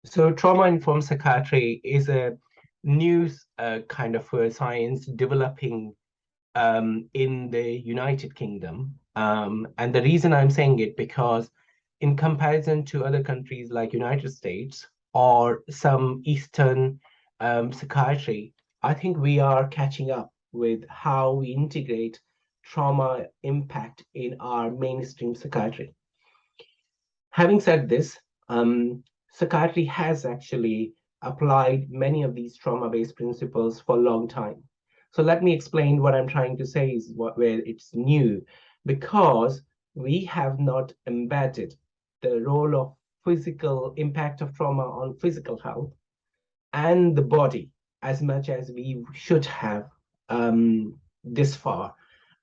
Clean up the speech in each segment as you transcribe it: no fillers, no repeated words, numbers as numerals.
So trauma-informed psychiatry is a new kind of science developing in the United Kingdom. And the reason I'm saying it because in comparison to other countries like United States or some Eastern psychiatry, I think we are catching up with how we integrate trauma impact in our mainstream psychiatry. Having said this, psychiatry has actually applied many of these trauma-based principles for a long time. So let me explain what I'm trying to say is where it's new, because we have not embedded the role of physical impact of trauma on physical health and the body as much as we should have this far.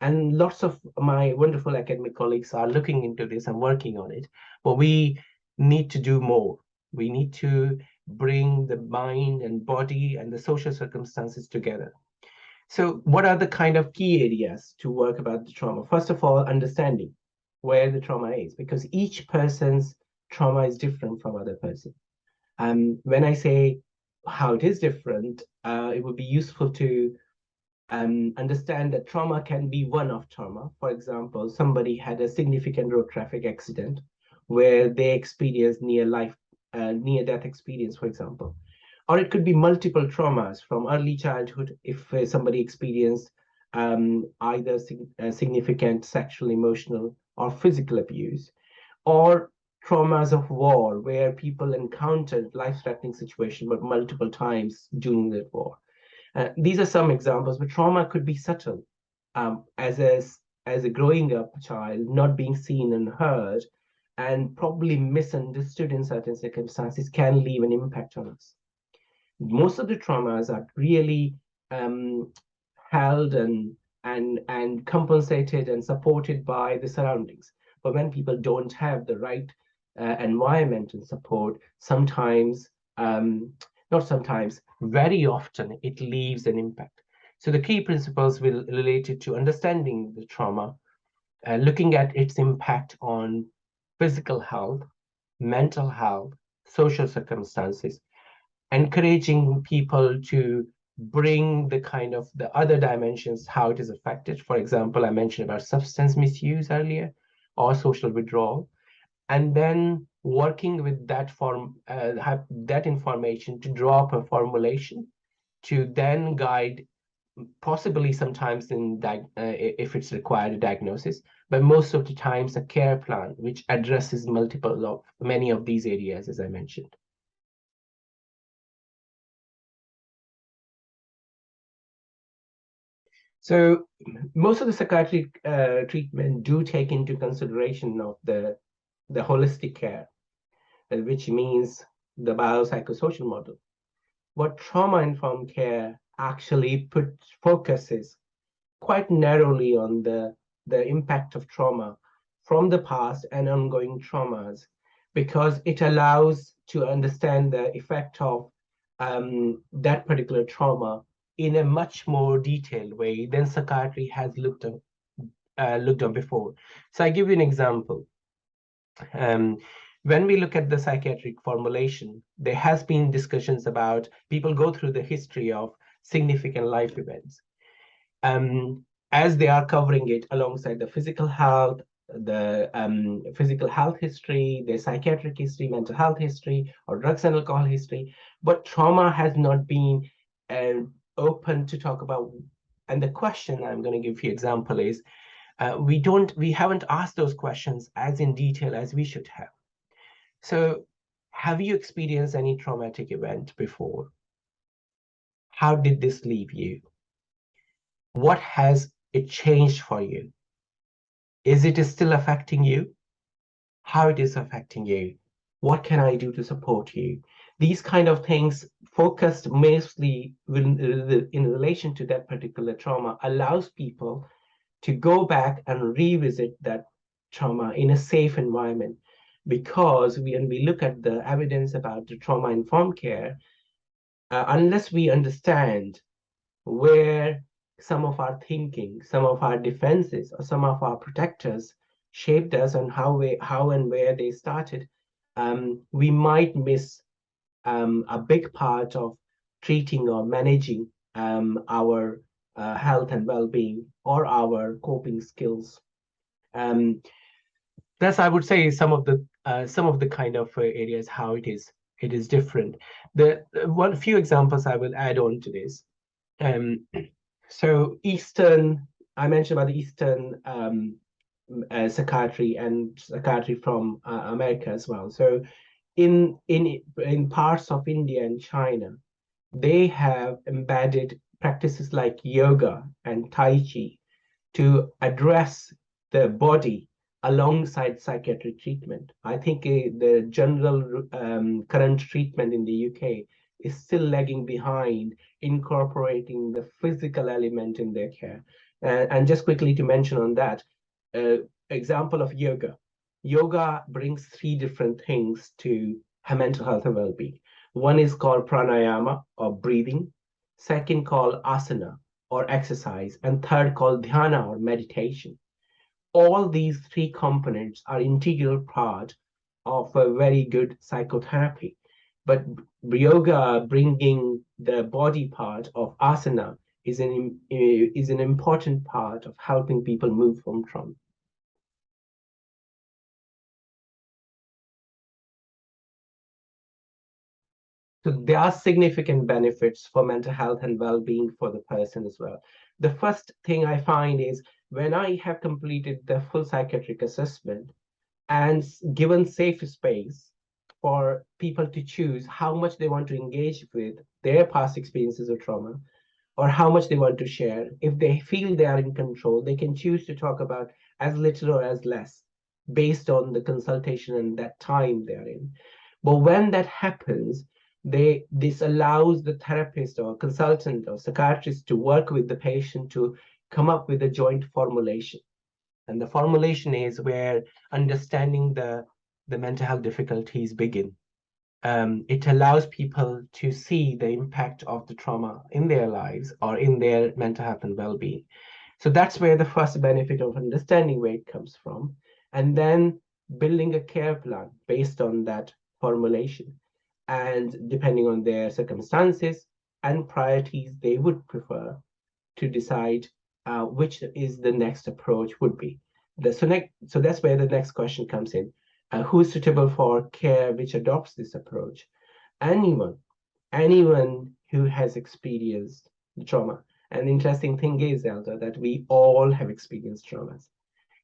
And lots of my wonderful academic colleagues are looking into this and working on it. But we need to do more. We need to bring the mind and body and the social circumstances together. So what are the kind of key areas to work about the trauma? First of all, understanding where the trauma is, because each person's trauma is different from other person. When I say how it is different, it would be useful to understand that trauma can be one-off trauma. For example, somebody had a significant road traffic accident where they experienced near-death experience, for example. Or it could be multiple traumas from early childhood if somebody experienced either significant sexual, emotional, or physical abuse, or traumas of war where people encountered life-threatening situation but multiple times during the war. These are some examples, but trauma could be subtle, as a growing up child, not being seen and heard, and probably misunderstood in certain circumstances can leave an impact on us. Most of the traumas are really held and compensated and supported by the surroundings. But when people don't have the right environment and support, sometimes, not sometimes, very often it leaves an impact. So the key principles will related to understanding the trauma, looking at its impact on physical health, mental health, social circumstances, encouraging people to bring the kind of the other dimensions, how it is affected. For example, I mentioned about substance misuse earlier or social withdrawal, and then working with that that information to draw up a formulation to then guide, possibly sometimes if it's required, a diagnosis, but most of the times a care plan which addresses many of these areas, as I mentioned. So most of the psychiatric treatment do take into consideration of the holistic care, which means the biopsychosocial model. What trauma-informed care actually focuses quite narrowly on the impact of trauma from the past and ongoing traumas, because it allows to understand the effect of that particular trauma in a much more detailed way than psychiatry has looked on before. So I give you an example. Um, when we look at the psychiatric formulation, there has been discussions about people go through the history of significant life events. As they are covering it alongside the physical health, the physical health history, the psychiatric history, mental health history, or drugs and alcohol history. But trauma has not been open to talk about. And the question I'm going to give you example is, we haven't asked those questions as in detail as we should have. So have you experienced any traumatic event before? How did this leave you? What has it changed for you? Is it still affecting you? How it is affecting you? What can I do to support you? These kind of things focused mostly in relation to that particular trauma allows people to go back and revisit that trauma in a safe environment. Because when we look at the evidence about the trauma-informed care, unless we understand where some of our thinking, some of our defenses, or some of our protectors shaped us and how and where they started, we might miss a big part of treating or managing our health and well-being or our coping skills. That's, I would say, some of the kind of areas how it is different. The one few examples I will add on to this. Um, so Eastern, I mentioned about the Eastern psychiatry and psychiatry from America as well. So in parts of India and China, they have embedded practices like yoga and Tai Chi to address the body alongside psychiatric treatment. I think the general current treatment in the UK is still lagging behind incorporating the physical element in their care. And just quickly to mention on that, example of yoga. Yoga brings three different things to mental health and well-being. One is called pranayama or breathing, second called asana or exercise, and third called dhyana or meditation. All these three components are integral part of a very good psychotherapy. But yoga bringing the body part of asana is an important part of helping people move from trauma. So there are significant benefits for mental health and well-being for the person as well. The first thing I find is when I have completed the full psychiatric assessment and given safe space for people to choose how much they want to engage with their past experiences of trauma or how much they want to share. If they feel they are in control, they can choose to talk about as little or as less based on the consultation and that time they're in. But when that happens, this allows the therapist or consultant or psychiatrist to work with the patient to come up with a joint formulation. And the formulation is where understanding the mental health difficulties begin. It allows people to see the impact of the trauma in their lives or in their mental health and well-being. So that's where the first benefit of understanding where it comes from, and then building a care plan based on that formulation. And depending on their circumstances and priorities, they would prefer to decide which is the next approach would be. So that's where the next question comes in. Who is suitable for care which adopts this approach? Anyone, anyone who has experienced trauma. And the interesting thing is, Elder, that we all have experienced traumas.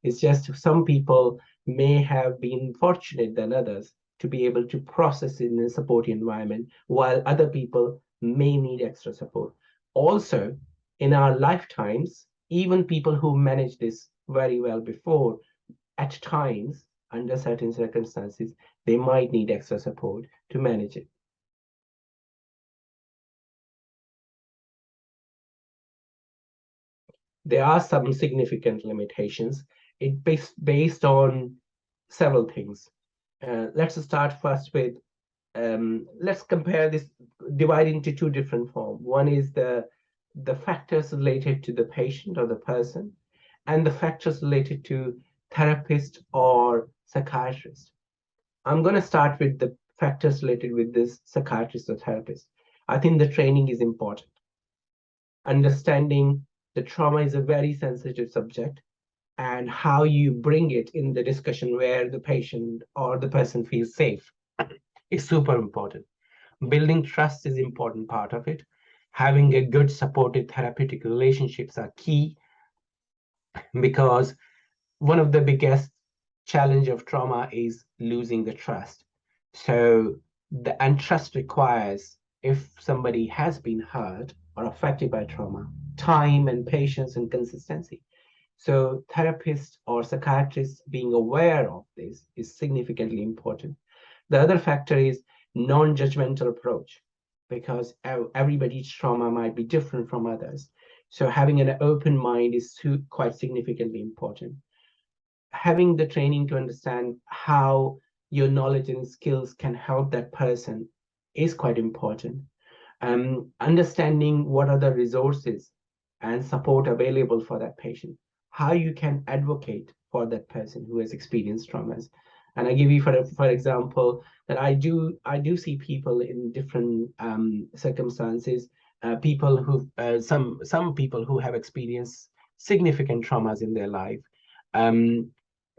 It's just some people may have been fortunate than others to be able to process in a supportive environment, while other people may need extra support. Also, in our lifetimes, even people who manage this very well before, at times, under certain circumstances, they might need extra support to manage it. There are some significant limitations. It based on several things. Let's start first with, let's compare this, divide into two different forms. One is the factors related to the patient or the person, and the factors related to therapist or psychiatrist. I'm going to start with the factors related with this psychiatrist or therapist. I think the training is important. Understanding the trauma is a very sensitive subject, and how you bring it in the discussion where the patient or the person feels safe is super important. Building trust is an important part of it. Having a good supportive therapeutic relationships are key, because one of the biggest challenge of trauma is losing the trust. So and trust requires, if somebody has been hurt or affected by trauma, time and patience and consistency. So therapists or psychiatrists being aware of this is significantly important. The other factor is non-judgmental approach, because everybody's trauma might be different from others. So having an open mind is quite significantly important. Having the training to understand how your knowledge and skills can help that person is quite important. Understanding what are the resources and support available for that patient, how you can advocate for that person who has experienced traumas. And I give you for example that I do see people in different circumstances, people who some people who have experienced significant traumas in their life. Um,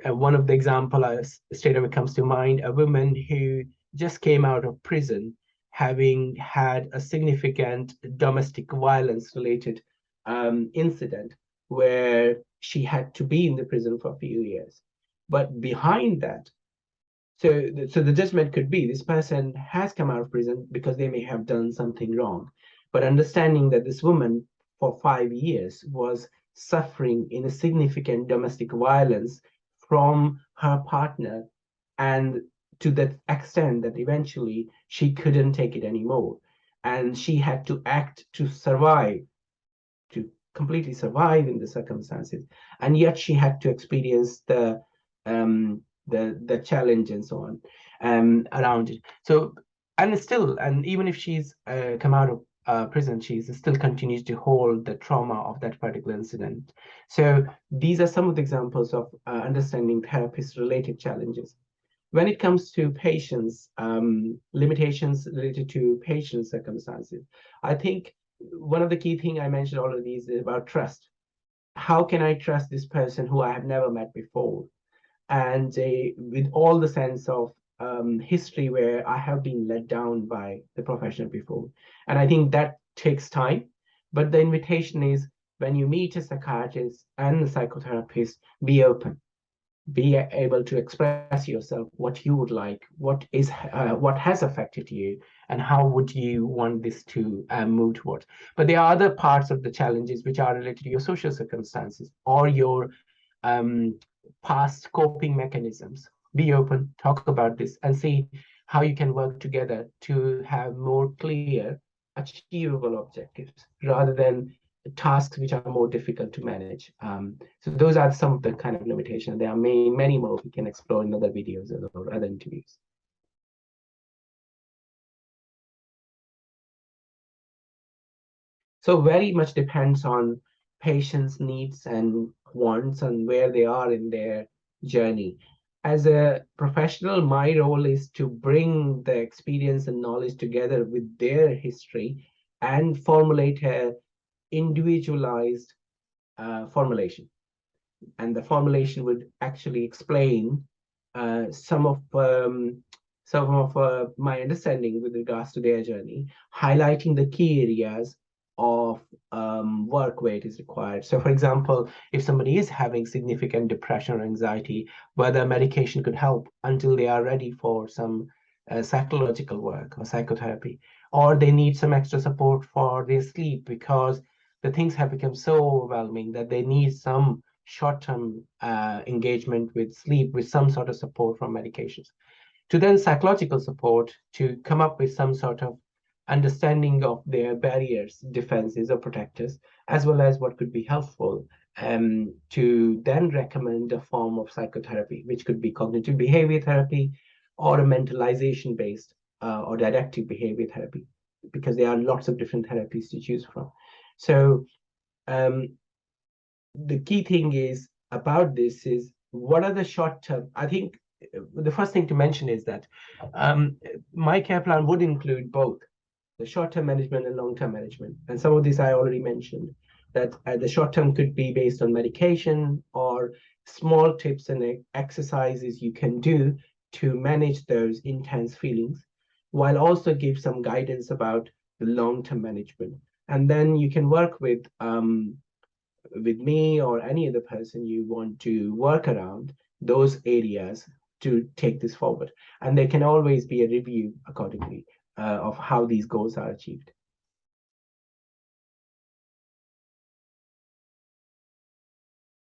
One of the example straight away comes to mind, a woman who just came out of prison having had a significant domestic violence related incident where she had to be in the prison for a few years. But behind that, so the judgment could be this person has come out of prison because they may have done something wrong. But understanding that this woman for 5 years was suffering in a significant domestic violence from her partner, and to that extent that eventually she couldn't take it anymore. And she had to act to survive, to completely survive in the circumstances, and yet she had to experience the challenge and so on around it. So and still, and even if she's come out of prison, she still continues to hold the trauma of that particular incident. So these are some of the examples of understanding therapist related challenges. When it comes to patients, limitations related to patient circumstances, I think one of the key things I mentioned already is about trust. How can I trust this person who I have never met before? And with all the sense of history where I have been let down by the professional before. And I think that takes time. But the invitation is when you meet a psychiatrist and a psychotherapist, be open, be able to express yourself, what you would like, what has affected you, and how would you want this to move towards. But there are other parts of the challenges which are related to your social circumstances or your um, past coping mechanisms. Be open, talk about this, and see how you can work together to have more clear, achievable objectives rather than tasks which are more difficult to manage. So those are some of the kind of limitations. There are many more we can explore in other videos or other interviews. So very much depends on patients' needs and wants and where they are in their journey. As a professional, my role is to bring the experience and knowledge together with their history and formulate a individualized formulation. And the formulation would actually explain uh, some of um, my understanding with regards to their journey, highlighting the key areas of work where it is required. So, for example, if somebody is having significant depression or anxiety, whether medication could help until they are ready for some psychological work or psychotherapy, or they need some extra support for their sleep because the things have become so overwhelming that they need some short-term engagement with sleep with some sort of support from medications, to then psychological support to come up with some sort of understanding of their barriers, defenses, or protectors, as well as what could be helpful, to then recommend a form of psychotherapy, which could be cognitive behavior therapy or a mentalization based or didactic behavior therapy, because there are lots of different therapies to choose from. So um, the key thing is about this is what are the short term. I think the first thing to mention is that my care plan would include both the short term management and long term management. And some of this I already mentioned, that the short term could be based on medication or small tips and exercises you can do to manage those intense feelings, while also give some guidance about the long term management. And then you can work with me or any other person you want to work around those areas to take this forward. And there can always be a review accordingly of how these goals are achieved.